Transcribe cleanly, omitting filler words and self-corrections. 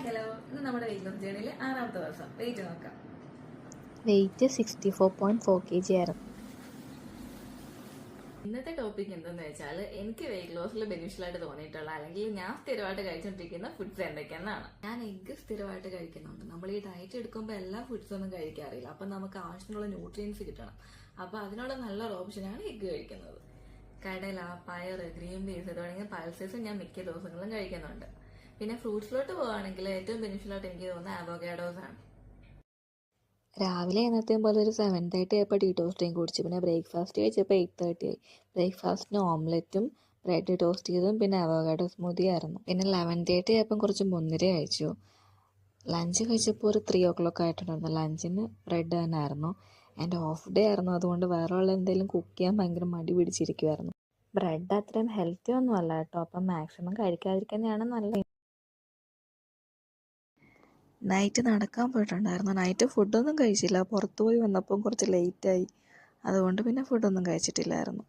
Hello, ഇന്ന് നമ്മുടെ weight loss ജേണിയിലെ 6ാമത്തെ ദിവസം. വെയിറ്റ് നോക്കാം. വെയിറ്റ് 64.4 kg ആയിരുന്നു. ഇന്നത്തെ ടോപ്പിക് എന്തെന്ന് വെച്ചാൽ എനിക്ക് വെയിറ്റ് ലോസിൽ ബെനിഫിഷ്യലായിട്ട് തോന്നിയിട്ടുള്ള അല്ലെങ്കിൽ ഞാൻ സ്ഥിരമായിട്ട് കഴിച്ചുകൊണ്ടിരിക്കുന്ന ഫുഡ്സ് എന്തൊക്കെയെന്നാണ്. ഞാൻ എഗ്ഗ് സ്ഥിരമായിട്ട് കഴിക്കുന്നുണ്ട്. നമ്മൾ ഈ ഡയറ്റ് എടുക്കുമ്പോൾ എല്ലാ ഫുഡ്സും ഒന്നും കഴിക്കാറില്ല. അപ്പം നമുക്ക് ആവശ്യത്തിനുള്ള ന്യൂട്രിയൻസ് കിട്ടണം. അപ്പോൾ അതിനുള്ള നല്ലൊരു ഓപ്ഷനാണ് എഗ്ഗ് കഴിക്കുന്നത്. കടല, പയർ, ഗ്രീൻ പീസ് തുടങ്ങിയ പൾസസ് ഞാൻ മിക്ക ദിവസങ്ങളിലും കഴിക്കുന്നുണ്ട്. പിന്നെ ഫ്രൂട്ട്സിലോട്ട് പോവുകയാണെങ്കിൽ ഏറ്റവും ബെനിഫിഷ്യലായിട്ട് എനിക്ക് തോന്നുന്നത് അവോക്കാഡോസ് ആണ്. രാവിലെ എന്നത്തെയും പോലെ ഒരു 7:30 ആയപ്പോൾ ടോസ്റ്റ് ഡ്രിങ്ക് കുടിച്ചു. പിന്നെ ബ്രേക്ക്ഫാസ്റ്റ് കഴിച്ചപ്പോൾ 8:30 ആയി. ബ്രേക്ക്ഫാസ്റ്റിന് ഓംലെറ്റും ബ്രെഡ് ടോസ്റ്റ് ചെയ്തതും പിന്നെ അവോക്കാഡോ സ്മൂത്തി ആയിരുന്നു. പിന്നെ 11:30 ആയപ്പം കുറച്ച് മുന്തിര കഴിച്ചു. ലഞ്ച് കഴിച്ചപ്പോൾ ഒരു 3 o'clock ആയിട്ടുണ്ടായിരുന്നു. ലഞ്ചിന് ബ്രെഡ് തന്നെ ആയിരുന്നു. എൻ്റെ ഓഫ് ഡേ ആയിരുന്നു, അതുകൊണ്ട് വേറെ ഉള്ള എന്തെങ്കിലും കുക്ക് ചെയ്യാൻ ഭയങ്കര മടി പിടിച്ചിരിക്കുമായിരുന്നു. ബ്രെഡ് അത്രയും ഹെൽത്തി ഒന്നും അല്ല കേട്ടോ, അപ്പം മാക്സിമം കഴിക്കാതിരിക്കുന്നതാണ് നല്ലത്. നൈറ്റ് നടക്കാൻ പോയിട്ടുണ്ടായിരുന്നു. നൈറ്റ് ഫുഡൊന്നും കഴിച്ചില്ല. പുറത്തു പോയി വന്നപ്പം കുറച്ച് ലേറ്റായി, അതുകൊണ്ട് പിന്നെ ഫുഡൊന്നും കഴിച്ചിട്ടില്ലായിരുന്നു.